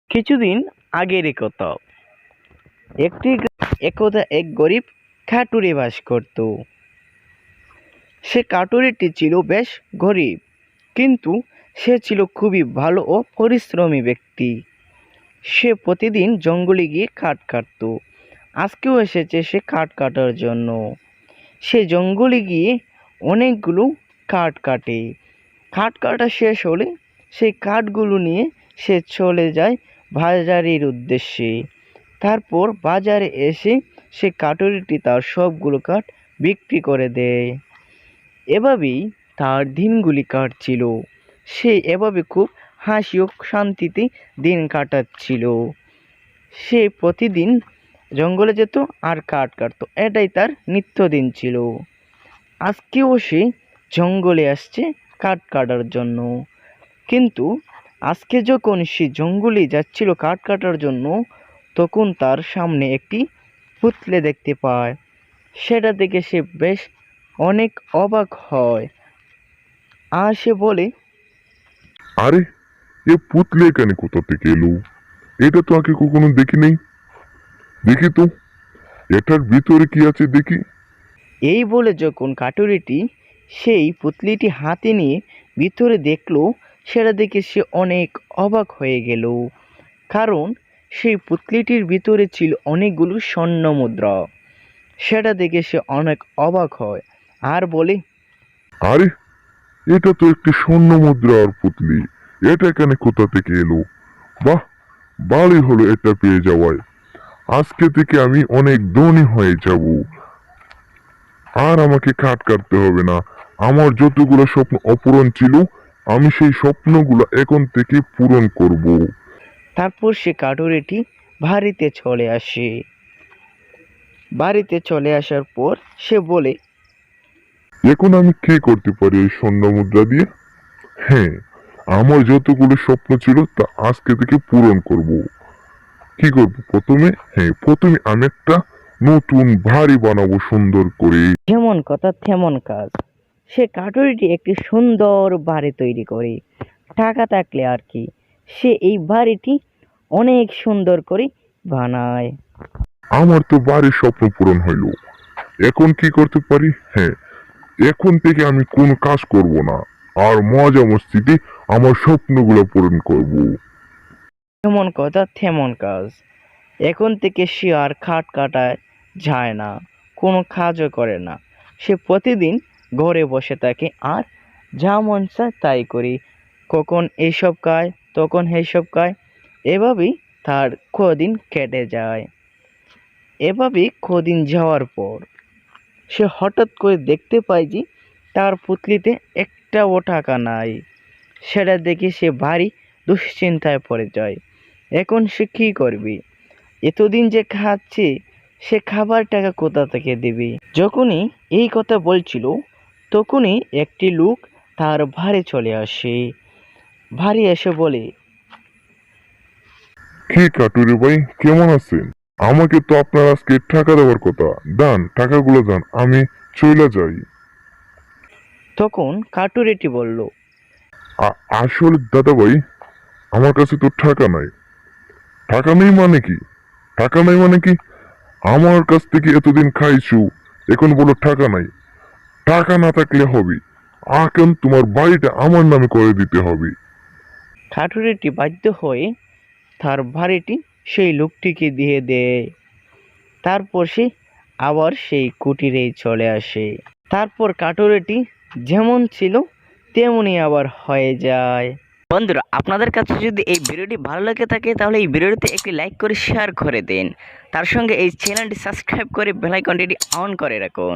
কিছুদিন আগের কথা। একদা এক গরিব কাঠুরে বাস করত। সে কাঠুরেটি ছিল বেশ গরিব, কিন্তু সে ছিল খুবই ভালো ও পরিশ্রমী ব্যক্তি। সে প্রতিদিন জঙ্গলে গিয়ে কাঠ কাটত। আজকেও এসেছে সে কাঠ কাটার জন্য। সে জঙ্গলে গিয়ে অনেকগুলো কাঠ কাটে। কাঠ কাটা শেষ হলে সেই কাঠগুলো নিয়ে সে চলে যায় বাজারের উদ্দেশ্যে। তারপর বাজারে এসে সে কাঠুরিটি তার সবগুলো কাঠ বিক্রি করে দেয়। এভাবেই তার দিনগুলি কাটছিল। সে এভাবে খুব হাসি ও শান্তিতে দিন কাটাচ্ছিল। সে প্রতিদিন জঙ্গলে যেত আর কাঠ কাটতো, এটাই তার নিত্যদিন ছিল। আজকেও সে জঙ্গলে আসছে কাঠ কাটার জন্য। কিন্তু আজকে যখন সে জঙ্গলে যাচ্ছিল কাঠ কাটার জন্য, তখন তার সামনে একটি পুতলে দেখতে পায়। সেটা দেখে সে বেশ অনেক অবাক হয়। আর সে বলে, আরে, এ পুতলে এখানে কোথা থেকে এলো? এটা তো আগে কখনো দেখি নেই। দেখি তো, এটার ভিতরে কি আছে দেখি। এই বলে যখন কাঠুরিটি সেই পুতলিটি হাতে নিয়ে ভিতরে দেখলো, সেটা দেখে সে অনেক অবাক হয়ে গেল। কারণ সেই পুতলিটির ভিতরে ছিল অনেকগুলো স্বর্ণ মুদ্রা। সেটা দেখে সে অনেক অবাক হয় আর বলে, আরে, এটা তো একটি স্বর্ণ মুদ্রার পুতলি। এটা এখানে কোথা থেকে এলো? বাহ, ভালোই হলো এটা পেয়ে যাওয়ায়। আজকে থেকে আমি অনেক ধনী হয়ে যাব। আর আমাকে কাঠ কাটতে হবে না। আমার যতগুলো স্বপ্ন অপূরণ ছিল, আমি সেই স্বপ্নগুলো এখন থেকে পূরণ করব। তারপর সে কাঠুরিটি বাড়িতে চলে আসে। বাড়িতে চলে আসার পর সে বলে, এখন আমি কি করতে পারি এই স্বর্ণ মুদ্রা দিয়ে? হ্যাঁ, আমার যতগুলো স্বপ্ন ছিল তা আজকে থেকে পূরণ করব। কি করব প্রথমে? হ্যাঁ, প্রথমে আমি একটা নতুন বাড়ি বানাবো সুন্দর করে। যেমন কথা তেমন কাজ। সে কাঠুরিটি একটি সুন্দর বাড়ি তৈরি করে। টাকা থাকলে আর কি, সে এই বাড়িটি অনেক সুন্দর করে বানায়। আমার তো বাড়ির স্বপ্ন পূরণ হইলো। এখন কি করতে পারি? হ্যাঁ, এখন থেকে আমি কোনো কাজ করব না, আর মজা মস্তিতে আমার স্বপ্নগুলো পূরণ করব। যেমন কথা তেমন কাজ। এখন থেকে সে আর খাট কাটায় যায় না, কোনো কাজও করে না। সে প্রতিদিন ঘরে বসে থাকে আর যা মন চায় তাই করি। কখন এইসব খায়, তখন এইসব খায়। এভাবেই তার কদিন কেটে যায়। এভাবেই কদিন যাওয়ার পর সে হঠাৎ করে দেখতে পায় যে তার পুতলিতে একটাও টাকা নাই। সেটা দেখে সে ভারী দুশ্চিন্তায় পড়ে যায়। এখন সে কী করবে? এতদিন যে খাচ্ছে, সে খাবার টাকা কোথা থেকে দেবে? যখনই এই কথা বলছিল, তখনই একটি লোক তার বাড়ি চলে আসে। বাড়ি এসে বলে, কি কাটুরে ভাই, কেমন আছেন? আমাকে তো আপনার আজকে টাকা দেওয়ার কথা। দান, টাকাগুলো দান, আমি চলে যাই। তখন কাটুরেটি বলল, আসলে দাদা ভাই, আমার কাছে তো টাকা নাই। টাকা নেই মানে কি? টাকা নাই মানে কি? আমার কাছ থেকে এতদিন খাইছো, এখন বলো টাকা নাই। টাকা না থাকলে হবে, এখন তোমার বাড়িটা আমার নামে করে দিতে হবে। কাটুরেটি বাধ্য হয়ে তার বাড়িটি সেই লোকটিকে দিয়ে দেয়। তারপর সে আবার সেই কুটিরেই চলে আসে। তারপর কাটুরেটি যেমন ছিল তেমনই আবার হয়ে যায়। বন্ধুরা, আপনাদের কাছে যদি এই ভিডিওটি ভালো লাগে থাকে, তাহলে এই ভিডিওতে একটি লাইক করে শেয়ার করে দিন। তার সঙ্গে এই চ্যানেলটি সাবস্ক্রাইব করে বেল আইকনটি অন করে রাখুন।